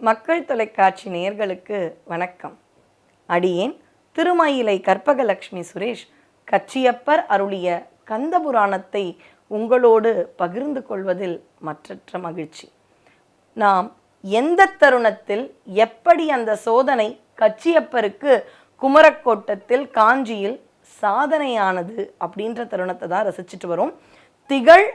மக்கள் தொலைக்காட்சி நேயர்களுக்கு வணக்கம். அடியேன் திருமயிலை கற்பகலட்சுமி சுரேஷ் கச்சியப்பர் அருளிய கந்தபுராணத்தை உங்களோடு பகிர்ந்து கொள்வதில் மற்றற்ற மகிழ்ச்சி. நாம் எந்த தருணத்தில் எப்படி அந்த சோதனை கச்சியப்பருக்கு குமரக்கோட்டத்தில் காஞ்சியில் சாதனையானது அப்படின்ற தருணத்தை தான் ரசிச்சுட்டு வரும். திகழ்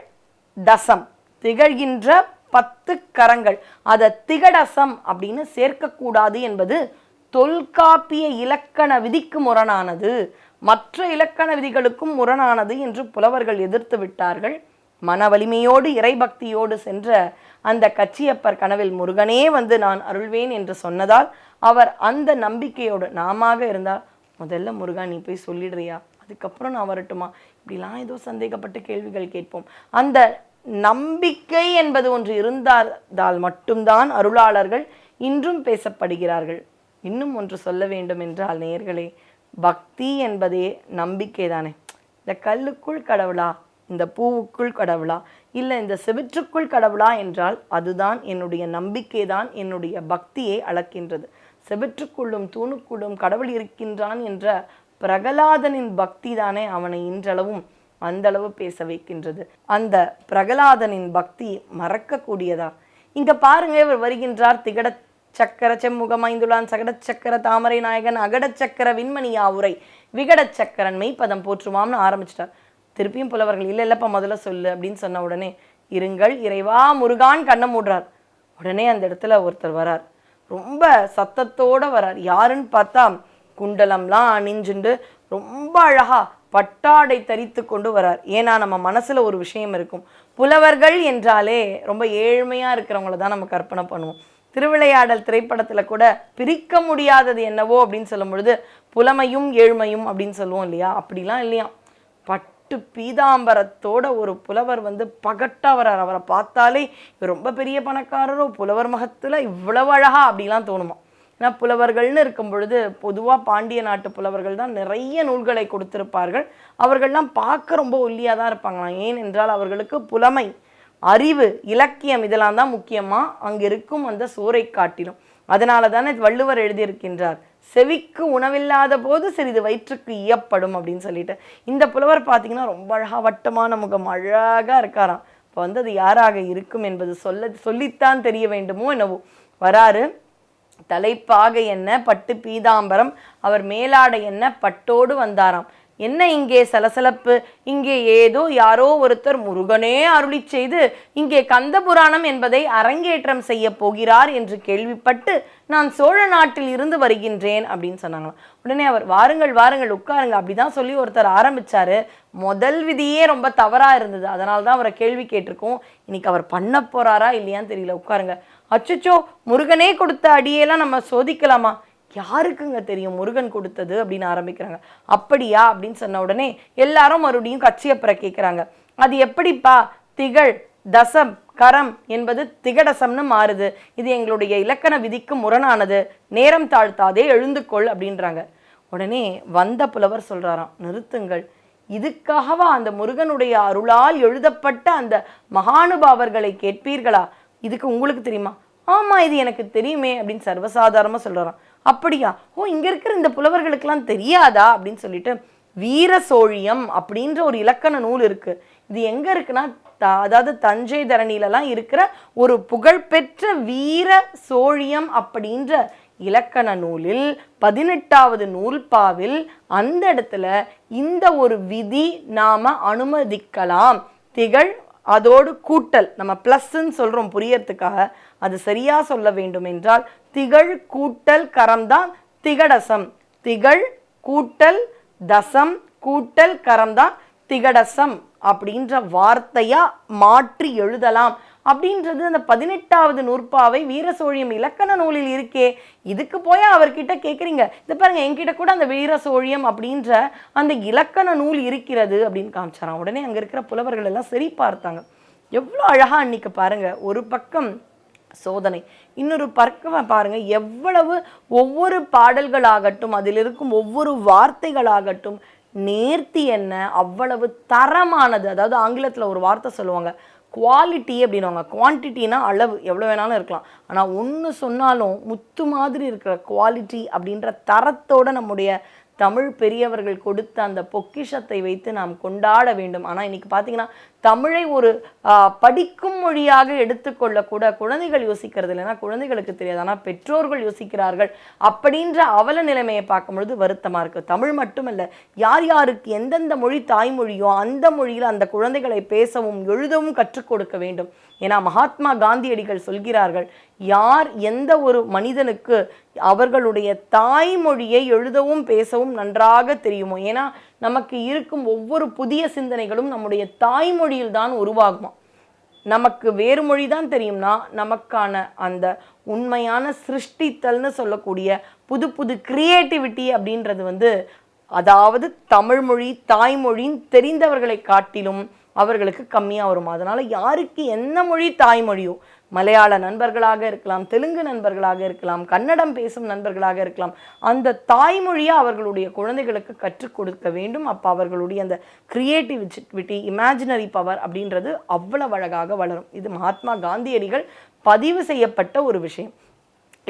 தசம், திகழ்கின்ற 10 கரங்கள், அதை திகடசம் அப்படின்னு சேர்க்கக்கூடாது என்பது தொல்காப்பிய இலக்கண விதிக்கு முரணானது, மற்ற இலக்கண விதிகளுக்கும் முரணானது என்று புலவர்கள் எதிர்த்து விட்டார்கள். மன வலிமையோடு இறைபக்தியோடு சென்ற அந்த கச்சியப்பர் கனவில் முருகனே வந்து நான் அருள்வேன் என்று சொன்னதால் அவர் அந்த நம்பிக்கையோடு நாம இருந்தால் முதல்ல முருகா நீ போய் சொல்லிடுறியா, அதுக்கப்புறம் நான் வரட்டுமா, இப்படிலாம் ஏதோ சந்தேகப்பட்டு கேள்விகள் கேட்போம். அந்த நம்பிக்கை என்பது ஒன்று இருந்தால் மட்டும்தான் அருளாளர்கள் இன்றும் பேசப்படுகிறார்கள். இன்னும் ஒன்று சொல்ல வேண்டும் என்றால் நேயர்களே, பக்தி என்பதே நம்பிக்கை தானே. இந்த கல்லுக்குள் கடவுளா, இந்த பூவுக்குள் கடவுளா, இல்லை இந்த செவிற்றுக்குள் கடவுளா என்றால் அதுதான் என்னுடைய நம்பிக்கை தான் என்னுடைய பக்தியை அளக்கின்றது. செவிற்றுக்குள்ளும் தூணுக்குள்ளும் கடவுள் இருக்கின்றான் என்ற பிரகலாதனின் பக்தி தானே அவனை இன்றளவும் அந்த அளவு பேச வைக்கின்றது. அந்த பிரகலாதனின் பக்தி மறக்கக்கூடியதா? இங்க பாருங்க, இவர் வருகின்றார். திகட சக்கர செம்முகம் ஐந்துளான் சகட சக்கர தாமரை நாயகன் அகட சக்கர விண்மணியாவுரை விகட சக்கரன் மெய்ப்பதம் போற்றுவாம்னு ஆரம்பிச்சிட்டார். திருப்பியும் புலவர்கள் இல்லப்பா முதல்ல சொல்லு அப்படின்னு சொன்ன உடனே இருங்கள் இறைவா முருகான் கண்ணை மூடுறார். உடனே அந்த இடத்துல ஒருத்தர் வரார், ரொம்ப சத்தத்தோட வரார். யாருன்னு பார்த்தா குண்டலம்லாம் அணிஞ்சுண்டு ரொம்ப அழகா பட்டாடை தரித்து கொண்டு வரார். ஏன்னா நம்ம மனசுல ஒரு விஷயம் இருக்கும், புலவர்கள் என்றாலே ரொம்ப ஏழ்மையா இருக்கிறவங்கள தான் நம்ம கற்பனை பண்ணுவோம். திருவிளையாடல் திரைப்படத்துல கூட பிரிக்க முடியாதது என்னவோ அப்படின்னு சொல்லும் பொழுது புலமையும் ஏழ்மையும் அப்படின்னு சொல்லுவோம் இல்லையா, அப்படிலாம் இல்லையா. பட்டு பீதாம்பரத்தோட ஒரு புலவர் வந்து பகட்டா வரார். அவரை பார்த்தாலே ரொம்ப பெரிய பணக்காரரோ, புலவர் மகத்துல இவ்வளவு அழகா அப்படிலாம் தோணுமா. ஏன்னா புலவர்கள்னு இருக்கும் பொழுது பொதுவாக பாண்டிய நாட்டு புலவர்கள் தான் நிறைய நூல்களை கொடுத்திருப்பார்கள். அவர்கள்லாம் பார்க்க ரொம்ப ஒல்லியாக தான் இருப்பாங்களாம். ஏனென்றால் அவர்களுக்கு புலமை, அறிவு, இலக்கியம் இதெல்லாம் தான் முக்கியமாக அங்கே இருக்கும் அந்த சோரை காட்டிலும். அதனால தானே வள்ளுவர் எழுதியிருக்கின்றார், செவிக்கு உணவில்லாத போது சிறிது வயிற்றுக்கு ஈயப்படும் அப்படின்னு சொல்லிட்டு. இந்த புலவர் பார்த்தீங்கன்னா ரொம்ப அழகா வட்டமான முகம், அழகா இருக்காராம். இப்போ வந்து அது யாராக இருக்கும் என்பது சொல்லித்தான் தெரிய வேண்டுமோ என்னவோ. வராரு, தலைப்பாக என்ன பட்டு பீதாம்பரம், அவர் மேலாடை என்ன பட்டோடு வந்தாராம். என்ன இங்கே சலசலப்பு, இங்கே ஏதோ யாரோ ஒருத்தர் முருகனே அருளி செய்து இங்கே கந்தபுராணம் என்பதை அரங்கேற்றம் செய்ய போகிறார் என்று கேள்விப்பட்டு நான் சோழ நாட்டில் இருந்து வருகின்றேன் அப்படின்னு சொன்னாங்களாம். உடனே அவர் வாருங்கள் வாருங்கள் உட்காருங்க அப்படிதான் சொல்லி ஒருத்தர் ஆரம்பிச்சாரு. முதல் விதியே ரொம்ப தவறா இருந்தது, அதனால தான் அவரை கேள்வி கேட்டிருக்கோம். இன்னைக்கு அவர் பண்ண போறாரா இல்லையான்னு தெரியல. உட்காருங்க. அச்சுச்சோ, முருகனே கொடுத்த அடியெல்லாம் நம்ம சோதிக்கலாமா? யாருக்குங்க தெரியும் முருகன் கொடுத்தது அப்படின்னு ஆரம்பிக்கிறாங்க. அப்படியா அப்படின்னு சொன்ன உடனே எல்லாரும் மறுபடியும் கச்சியப்பரை கேட்குறாங்க. அது எப்படிப்பா திகழ் தசம் கரம் என்பது திகடசம்னு மாறுது, இது எங்களுடைய இலக்கண விதிக்கு முரணானது, நேரம் தாழ்த்தாதே எழுந்துக்கொள் அப்படின்றாங்க. உடனே வந்த புலவர் சொல்றாராம், நிறுத்துங்கள், இதுக்காகவா அந்த முருகனுடைய அருளால் எழுதப்பட்ட அந்த மகானுபாவர்களை கேட்பீர்களா? இதுக்கு உங்களுக்கு தெரியுமா? ஆமா இது எனக்கு தெரியுமே அப்படின்னு சர்வசாதாரணமா சொல்றாராம். அப்படியா? ஓ, இங்க இருக்கிற இந்த புலவர்களுக்கெல்லாம் தெரியாதா அப்படின்னு சொல்லிட்டு வீர சோழியம் அப்படின்ற ஒரு இலக்கண நூல் இருக்கு. இது எங்க இருக்குன்னா அதாவது தஞ்சை தரணிலலாம் இருக்கிற ஒரு புகழ்பெற்ற வீர சோழியம் அப்படின்ற இலக்கண நூலில் 18வது நூல்பாவில் அந்த இடத்துல இந்த ஒரு விதி நாம அனுமதிக்கலாம். திகழ் அதோடு கூட்டல், நம்ம பிளஸ்ன்னு சொல்றோம் புரியறதுக்காக, அது சரியா சொல்ல வேண்டும் என்றால் திகழ் கூட்டல் கரம் தான் திகடசம். திகழ் கூட்டல் தசம் கூட்டல் கரம் தான் திகடசம் அப்படின்ற வார்த்தையா மாற்றி எழுதலாம் அப்படின்றது அந்த 18வது நூற்பாவை வீரசோழியம் இலக்கண நூலில் இருக்கே. இதுக்கு போய் அவர்கிட்ட கேட்குறீங்க. இது பாருங்க, என்கிட்ட கூட அந்த வீரசோழியம் அப்படின்ற அந்த இலக்கண நூல் இருக்கிறது அப்படின்னு காமிச்சாராம். உடனே அங்கே இருக்கிற புலவர்கள் எல்லாம் சரி பார்த்தாங்க. எவ்வளோ அழகா அன்னைக்கு பாருங்க, ஒரு பக்கம் சோதனை, இன்னொரு பக்கம் பாருங்க எவ்வளவு ஒவ்வொரு பாடல்களாகட்டும் அதில் இருக்கும் ஒவ்வொரு வார்த்தைகளாகட்டும் நேர்த்தி என்ன, அவ்வளவு தரமானது. அதாவது ஆங்கிலத்தில் ஒரு வார்த்தை சொல்லுவாங்க, குவாலிட்டி அப்படின்வாங்க. குவான்டிட்டினா அளவு எவ்வளோ வேணாலும் இருக்கலாம். ஆனால் ஒன்று சொன்னாலும் முத்து மாதிரி இருக்கிற குவாலிட்டி அப்படின்ற தரத்தோடு நம்முடைய தமிழ் பெரியவர்கள் கொடுத்த அந்த பொக்கிஷத்தை வைத்து நாம் கொண்டாட வேண்டும். ஆனால் இன்னைக்கு பார்த்தீங்கன்னா தமிழை ஒரு படிக்கும் மொழியாக எடுத்துக்கொள்ளக்கூட குழந்தைகள் யோசிக்கிறது இல்லைன்னா குழந்தைகளுக்கு தெரியாது, ஆனால் பெற்றோர்கள் யோசிக்கிறார்கள். அப்படின்ற அவல நிலைமையை பார்க்கும்பொழுது வருத்தமாக இருக்குது. தமிழ் மட்டுமல்ல, யார் யாருக்கு எந்தெந்த மொழி தாய்மொழியோ அந்த மொழியில் அந்த குழந்தைகளை பேசவும் எழுதவும் கற்றுக் கொடுக்க வேண்டும். ஏன்னா மகாத்மா காந்தியடிகள் சொல்கிறார்கள், யார் எந்த ஒரு மனிதனுக்கு அவர்களுடைய தாய்மொழியை எழுதவும் பேசவும் நன்றாக தெரியுமோ, ஏன்னா நமக்கு இருக்கும் ஒவ்வொரு புதிய சிந்தனைகளும் நம்முடைய தாய்மொழியில் தான் உருவாகுமா. நமக்கு வேறு மொழி தான் தெரியும்னா நமக்கான அந்த உண்மையான சிருஷ்டித்தல்னு சொல்லக்கூடிய புது புது கிரியேட்டிவிட்டி அப்படின்றது அதாவது தமிழ் மொழி தாய்மொழின்னு தெரிந்தவர்களை காட்டிலும் அவர்களுக்கு கம்மியாக வரும். அதனால் யாருக்கு என்ன மொழி தாய்மொழியோ, மலையாள நண்பர்களாக இருக்கலாம், தெலுங்கு நண்பர்களாக இருக்கலாம், கன்னடம் பேசும் நண்பர்களாக இருக்கலாம், அந்த தாய்மொழியை அவர்களுடைய குழந்தைகளுக்கு கற்றுக் கொடுக்க வேண்டும். அப்போ அவர்களுடைய அந்த கிரியேட்டிவிட்டி, இமேஜினரி பவர் அப்படின்றது அவ்வளவு அழகாக வளரும். இது மகாத்மா காந்தியடிகள் பதிவு செய்யப்பட்ட ஒரு விஷயம்.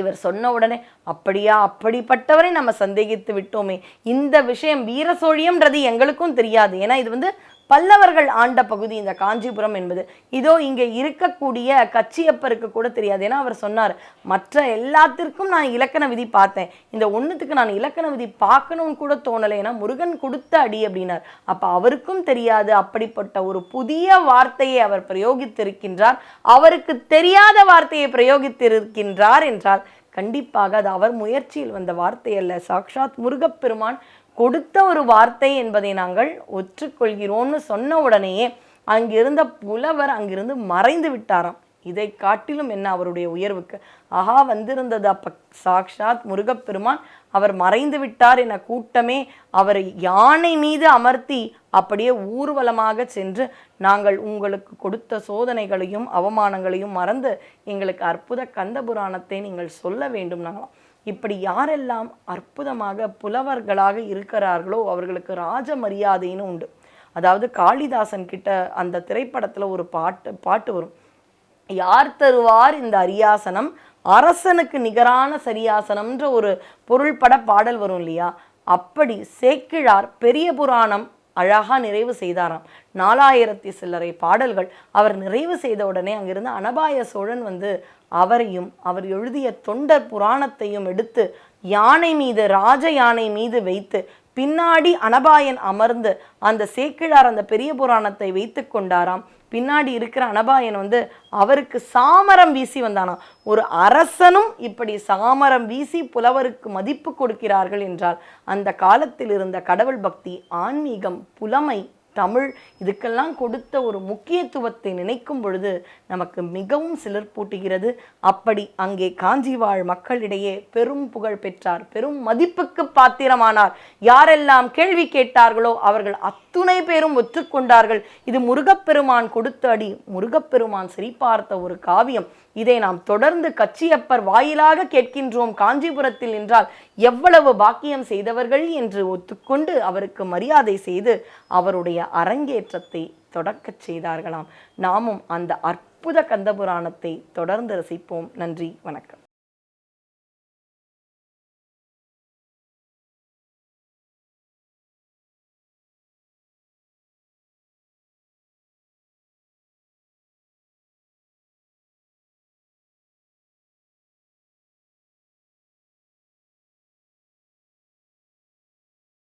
இவர் சொன்ன உடனே அப்படியா, அப்படிப்பட்டவரை நம்ம சந்தேகித்து விட்டோமே, இந்த விஷயம் வீர சோழியம்ன்றது எங்களுக்கும் தெரியாது. ஏன்னா இது பல்லவர்கள் ஆண்ட பகுதி இந்த காஞ்சிபுரம் என்பது. இதோ இங்கே இருக்கக்கூடிய கச்சியப்பருக்கு கூட தெரியாது. ஏன்னா அவர் சொன்னார், மற்ற எல்லாத்திற்கும் நான் இலக்கண விதி பார்த்தேன், இந்த ஒன்றுத்துக்கு நான் இலக்கண விதி பார்க்கணும்னு கூட தோணலை, ஏன்னா முருகன் கொடுத்த அடி அப்படின்னார். அப்போ அவருக்கும் தெரியாது. அப்படிப்பட்ட ஒரு புதிய வார்த்தையை அவர் பிரயோகித்திருக்கின்றார். அவருக்கு தெரியாத வார்த்தையை பிரயோகித்திருக்கின்றார் என்றால் கண்டிப்பாக அது அவர் முயற்சியில் வந்த வார்த்தை அல்ல, சாக்ஷாத் முருகப்பெருமான் கொடுத்த ஒரு வார்த்தை என்பதை நாங்கள் ஒற்றுக்கொள்கிறோம்னு சொன்ன உடனேயே அங்கிருந்த புலவர் அங்கிருந்து மறைந்து விட்டாராம். இதை காட்டிலும் என்ன அவருடைய உயர்வுக்கு ஆஹா வந்திருந்தது. அப்ப சாக்ஷாத் முருகப்பெருமான் அவர் மறைந்து விட்டார் என கூட்டமே அவரை யானை மீது அமர்த்தி அப்படியே ஊர்வலமாக சென்று, நாங்கள் உங்களுக்கு கொடுத்த சோதனைகளையும் அவமானங்களையும் மறந்து எங்களுக்கு அற்புத கந்த புராணத்தை நீங்கள் சொல்ல வேண்டும் நாங்களாம். இப்படி யாரெல்லாம் அற்புதமாக புலவர்களாக இருக்கிறார்களோ அவர்களுக்கு ராஜ மரியாதைன்னு உண்டு. அதாவது காளிதாசன் கிட்ட அந்த திரைப்படத்துல ஒரு பாட்டு வரும், யார் தருவார் இந்த அரியாசனம், அரசனுக்கு நிகரான சரியாசனம்ன்ற ஒரு பொருள்பட பாடல் வரும் இல்லையா. அப்படி சேக்கிழார் பெரிய புராணம் அழகா நிறைவு செய்தாராம். 4000 சில்லறை பாடல்கள் அவர் நிறைவு செய்த உடனே அங்கிருந்து அனபாய சோழன் அவரையும் அவர் எழுதிய தொண்டர் புராணத்தையும் எடுத்து யானை மீது, ராஜ யானை மீது வைத்து பின்னாடி அனபாயன் அமர்ந்து அந்த சேக்கிழார் அந்த பெரிய புராணத்தை வைத்து கொண்டாராம். பின்னாடி இருக்கிற அனபாயன் அவருக்கு சாமரம் வீசி வந்தானாம். ஒரு அரசனும் இப்படி சாமரம் வீசி புலவருக்கு மதிப்பு கொடுக்கிறார்கள் என்றால் அந்த காலத்தில் இருந்த கடவுள் பக்தி, ஆன்மீகம், புலமை, தமிழ் இதுக்கெல்லாம் கொடுத்த ஒரு முக்கியத்துவத்தை நினைக்கும் பொழுது நமக்கு மிகவும் சிலிர்ப்பூட்டுகிறது. அப்படி அங்கே காஞ்சி வாழ் மக்களிடையே பெரும் புகழ் பெற்றார், பெரும் மதிப்புக்கு பாத்திரமானார். யாரெல்லாம் கேள்வி கேட்டார்களோ அவர்கள் அத்துணை பேரும் ஒத்துக்கொண்டார்கள். இது முருகப்பெருமான் கொடுத்த அடி, முருகப்பெருமான் சிரிப்பார்த்த ஒரு காவியம். இதை நாம் தொடர்ந்து கச்சியப்பர் வாயிலாக கேட்கின்றோம் காஞ்சிபுரத்தில் என்றால் எவ்வளவு பாக்கியம் செய்தவர்கள் என்று ஒத்துக்கொண்டு அவருக்கு மரியாதை செய்து அவருடைய அரங்கேற்றத்தை தொடக்கச் செய்தார்களாம். நாமும் அந்த அற்புத கந்தபுராணத்தை தொடர்ந்து ரசிப்போம். நன்றி, வணக்கம்.